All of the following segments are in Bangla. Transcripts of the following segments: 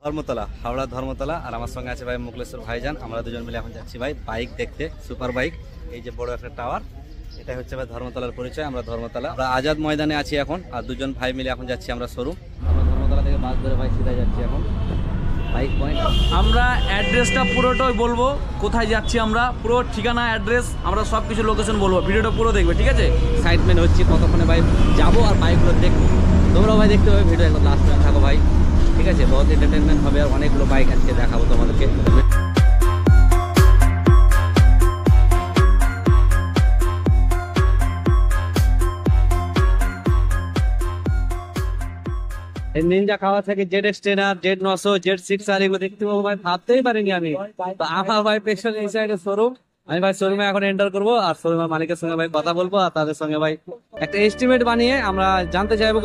ধর্মতলা, হাওড়া ধর্মতলা। আর আমার সঙ্গে আছে ভাই মুকলেশ্বর ভাইজান। আমরা দুজন মিলে এখন যাচ্ছি ভাই বাইক দেখতে, সুপার বাইক। এই যে বড় একটা টাওয়ার, এটাই হচ্ছে ভাই ধর্মতলার পরিচয়। আমরা ধর্মতলা, আমরা আজাদ ময়দানে আছি এখন, আর দুজন ভাই মিলে এখন যাচ্ছি আমরা শোরুম। আমরা ধর্মতলা থেকে বাস ধরে ভাই সিধা যাচ্ছি এখন বাইক পয়েন্ট। আমরা অ্যাড্রেসটা পুরোটাই বলবো, কোথায় যাচ্ছি আমরা, পুরো ঠিকানা অ্যাড্রেস আমরা সব কিছু লোকেশন বলবো। ভিডিওটা পুরো দেখবে, ঠিক আছে? এক্সাইটমেন্ট হচ্ছে কতক্ষণে ভাই যাবো আর বাইকগুলো দেখবো। তোমরাও ভাই দেখতে হবে ভিডিও, একদম লাস্ট টাইম থাকো ভাই, ঠিক আছে? বহুত এন্টারটেনমেন্ট হবে আর অনেকগুলো বাইক আজকে দেখাবো তোমাদেরকে। নিনজা খাওয়া থেকে জেড এক্সটেনার, জেড 900, জেড 6 আর এগুলো দেখতে পাবো ভাই, ভাবতেই পারিনি আমি। তো আমার ভাই পেছনে এই সাইডে শোরুম, আমি ভাই শোরুমে এখন এন্টার করবো আর শোরুমের মালিকের সঙ্গে ভাই কথা বলবো আর তাদের সঙ্গে ভাই একটা এস্টিমেট বানিয়ে আমরা জানতে চাইবো।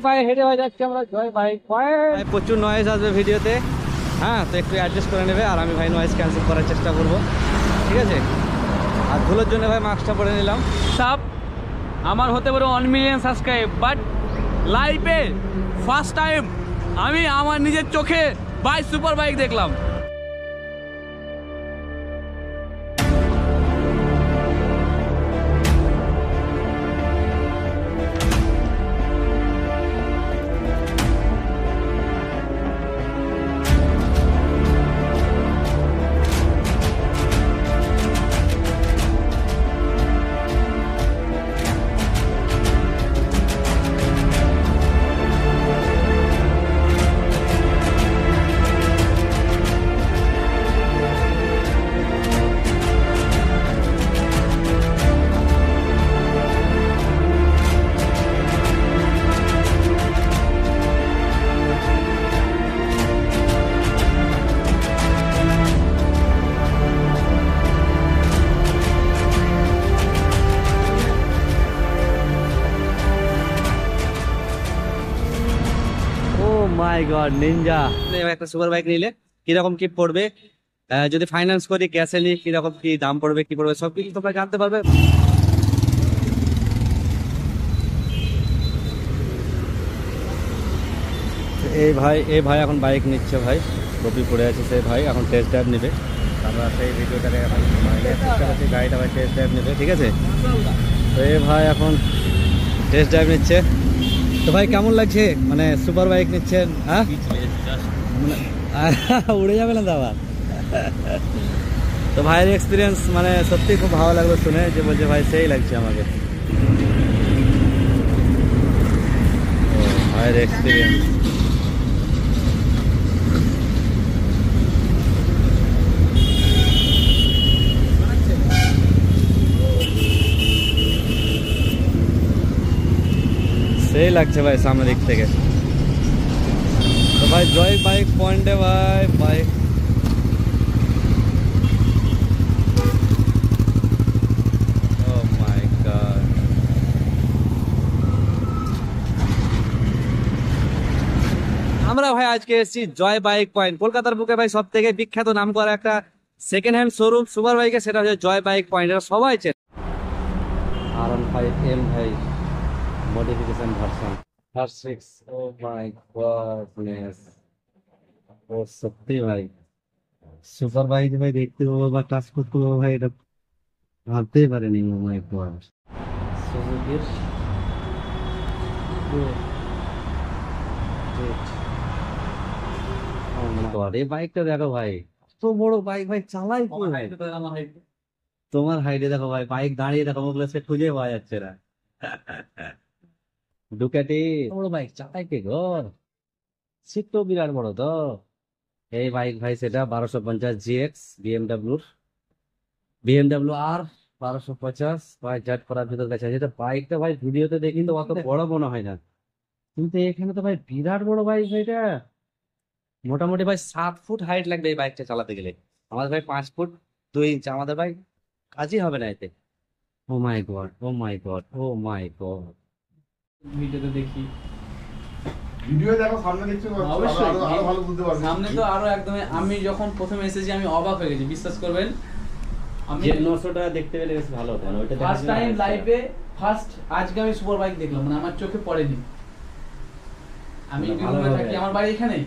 পায়ে হেঁটে হয়ে যাচ্ছে আমরা জয় বাইক পয়েন্ট। প্রচুর নয়েজ আসবে ভিডিওতে, হ্যাঁ, তো একটু অ্যাডজাস্ট করে নেবে। আর আমি ভাই নয়েজ ক্যান্সেল করার চেষ্টা করবো, ঠিক আছে? আর ধুলোর জন্য ভাই মাস্কটা পরে নিলাম। সব আমার হতে পারে 1 মিলিয়ন সাবস্ক্রাইব, বাট লাইফে ফার্স্ট টাইম আমি আমার নিজের চোখে বাইক সুপার বাইক দেখলাম। মাই গড, নিনজা একটা সুপার বাইক নিলে কিরকম কি পড়বে, যদি ফাইন্যান্স করি, ক্যাশে নিই, কিরকম কি দাম পড়বে, কি পড়বে, সবকিছু তোমরা জানতে পারবে। এই ভাই এখন বাইক নিচ্ছে ভাই, টপি পড়ে আছে সেই ভাই, এখন টেস্ট ড্রাইভ নেবে। আমরা সেই ভিডিওটাকে এখন চেষ্টা করছি, গাড়িটা ভাই টেস্ট ড্রাইভ নেবে, ঠিক আছে? তো এই ভাই এখন টেস্ট ড্রাইভ নিচ্ছে। তো ভাই কেমন লাগছে, মানে সুপার বাইক নিচ্ছেন? হ্যাঁ, উড়ে যাবে না তো আবার। তো ভাইয়ের এক্সপিরিয়েন্স মানে সত্যি খুব ভালো লাগলো শুনে, যে বলছে ভাই সেই লাগছে আমাকে। ভাইয়ের এক্সপিরিয়েন্স সেই লাগছে ভাই সামনের দিক থেকে। তো ভাই জয় বাইক পয়েন্টে ভাই বাইক, ও মাই গড। আমরা ভাই আজকে এসেছি জয় বাইক পয়েন্ট, কলকাতার বুকে ভাই সব থেকে বিখ্যাত নাম করা একটা সেকেন্ড হ্যান্ড শোরুম সুপার বাইকের, সেটা হচ্ছে জয় বাইক পয়েন্ট। এটা সবাই চেনে। R15M ভাই modification version R6, oh my goodness. ও সত্যি ভাই সুপার বাইক ভাই দেখতে পাবো বা টাচ করতে পাবো ভাই, এটা ভাবতেই পারেনি। ও মাই গড, সুজুকির এই বাইকটা দেখো ভাই, এত বড় বাইক ভাই, চালাই তোমার হাইটে দেখো ভাই, বাইক দাঁড়িয়ে দেখো, মোবাইল খুঁজে পাওয়া যাচ্ছে না। ডুকাটি বড় বাইক, চালাই কে গো, সিট তো বিরাট বড় তো। এই বাইক ভাই সেটা 1250 GX বিএমডব্লিউর, BMW আর 1250 ভাই জেড করার ভিতর কাছে যেটা বাইকটা ভাই ভিডিওতে দেখি তো অত বড় মনে হয় না, কিন্তু এখানে তো ভাই বিরাট বড় বাইক এটা। মোটামুটি ভাই 7 ফুট হাইট লাগবে এই বাইকটা চালাতে গেলে। আমাদের ভাই 5 ফুট 2 ইঞ্চ, আমাদের ভাই কাজই হবে না এতে। ও মাই গড, ও মাই গড, ও মাই গড। ভিডিওতে দেখি, ভিডিও দেখো, সামনে দেখছো তো অবশ্যই। আরো ভালো বুঝতে পারবে। সামনে তো আরো একদম, আমি যখন প্রথমে এসেছি আমি অবাক হয়ে গেছি, বিশ্বাস করবেন। আমি যে 900টা দেখতে পেলে বেশ ভালো হতো না, ওইটা দেখার ফার্স্ট জন্য টাইম আরেকটা। লাইভে আজকে আমি সুপার বাইক দেখলাম, মানে আমার চোখে পড়েনি। আমি না, ভালো বীরভূমে হবে। থাকি, আমার বাড়ি এখানে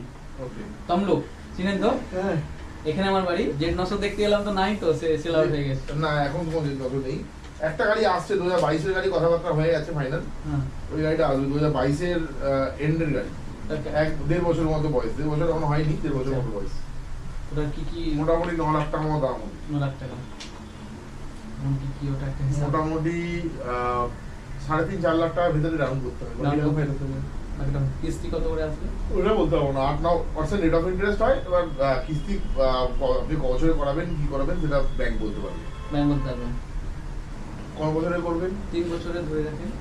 ওকে। তমলুক, চিনেন তো? হ্যাঁ। এখানে আমার বাড়ি। জেড 900 দেখতে গেলাম তো নাই, তো সেল আউট হয়ে গেছে। না এখন কোনো যত নেই। একটা গাড়ি আসছে 2022 এর গাড়ি, কথাবার্তা হয়ে গেছে ফাইনাল। হ্যাঁ, ওই গাড়িটা আসবে 2022 এর এন্ডের গাড়ি। ওকে। 1.5 বছরের মতো বয়স, 1.5 বছর এখনো হয়নি, 1.5 বছরের মতো বয়স। ওটা কি কি? মোটামুটি 9 লাখ টাকা মতো দাম হবে। 9 লাখ টাকা। কি কি ওটা একটা হিসাব? মোটামুটি 3.5-4 লাখ টাকার ভিতরে রাউন্ড করতে হবে। Round করতে হবে। একটা কিস্তি কত করে আসবে? ওটা বলতে পারবো না। 8-9% রেট অফ ইন্টারেস্ট হয়। এবার কিস্তি আপনি ক বছরে করাবেন কি করাবেন সেটা ব্যাংক বলতে পারবে। ব্যাংক বলতে পারবেন। কোন বছরে করবেন? 3 বছরে ধরে রাখেন।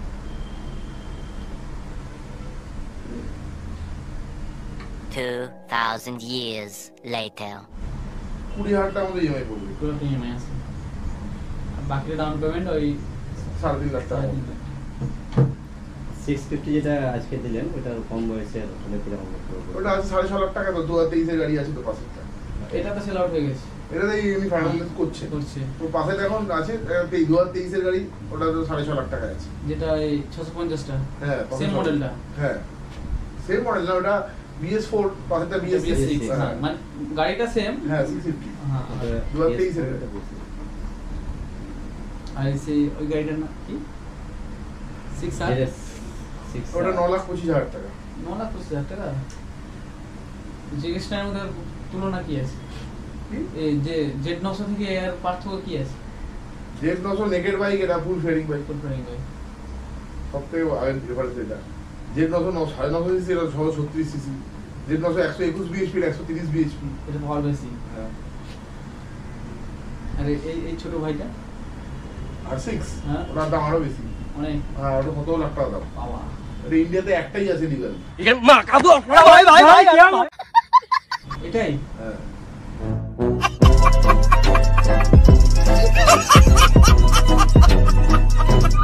2,000 years later. 20,000 টাকার মতো ইএমআই পড়বে। পুরো ইএমআই আছে। আর বাকি ডাউন পেমেন্ট ওই 3.5 লাখ টাকা। 3.5 লাখ। 650 যেটা আজকে দিলেন ওটা কম বয়সের হলে কিরকম করতে হবে? ওটা আছে 6.5 লাখ টাকা। তো 2023 এর গাড়ি আছে তো পাশেরটা। এটা তো সেল আউট হয়ে গেছে। এটাতেই এমনি ফাইনাল করছে। করছে। তো পাশে এখন আছে 2023 এর গাড়ি, ওটা তো 6.5 লাখ টাকা আছে। যেটা এই 650টা। হ্যাঁ সেম মডেলটা। হ্যাঁ সেম মডেল না, ওটা BS4, পাশেরটা BS6। BS6, হ্যাঁ মানে গাড়িটা সেম। হ্যাঁ 650। হ্যাঁ। ওটা 2023 এর এটা বেশি। আর সেই ওই গাড়িটার নাম কি? 6R। Yes, 6 ওটা 9,25,000 টাকা। 9,25,000 টাকা। জিএসটার মধ্যে তুলনা কি আছে? কি? এই যে জেড 900 থেকে এর পার্থক্য কি আছে? জেড 900 নেকেড বাইক, এটা ফুল ফেয়ারিং বাইক। ফুল ফ্রেম বাইক। সবথেকে আগের ডিফারেন্স এটা। জেড 900 950 সিসি, এটা 636 সিসি। Z 900 121 BHP, 130 BHP. এটা পাওয়ার বেশি। হ্যাঁ আর এই ছোট ভাইটা আর 6 হ্যাঁ। ওটার দাম আরো বেশি। অনেক হ্যাঁ ওটা 17 লাখ টাকা দাম। পাওয়া। এটা ইন্ডিয়াতে একটাই আছে লিগাল। এটাই। হ্যাঁ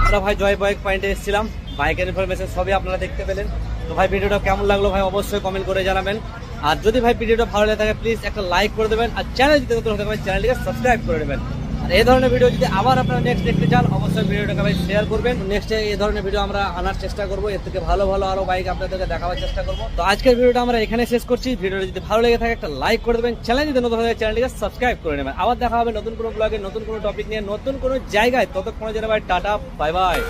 আমরা ভাই জয় বাইক পয়েন্টে এসেছিলাম, বাইকের ইনফরমেশন সবই আপনারা দেখতে পেলেন। তো ভাই ভিডিওটা কেমন লাগলো ভাই অবশ্যই কমেন্ট করে জানাবেন। আর যদি ভাই ভিডিওটা ভালো লাগে থাকে প্লিজ একটা লাইক করে দেবেন, আর চ্যানেল যদি নতুন হতে পারেন চ্যানেলটিকে সাবস্ক্রাইব করে দেবেন। আর এই ধরনের ভিডিও যদি আবার আপনারা নেক্সট দেখতে চান অবশ্যই ভিডিওটাকে ভাই শেয়ার করবেন। নেক্সট এই ধরনের ভিডিও আমরা আনার চেষ্টা করবো, এর থেকে ভালো ভালো আরো বাইক আপনাদেরকে দেখাবার চেষ্টা করবো। তো আজকের ভিডিওটা আমরা এখানে শেষ করছি। ভিডিওটা যদি ভালো লেগে থাকে একটা লাইক করে দেবেন, চ্যানেল যদি নতুন হয় চ্যানেলটিকে সাবস্ক্রাইব করে নেবেন। আবার দেখা হবে নতুন কোনো ব্লগে, নতুন কোনো টপিক নিয়ে, নতুন কোনো জায়গায়। ততক্ষণে যেন ভাই টাটা, বাই বাই।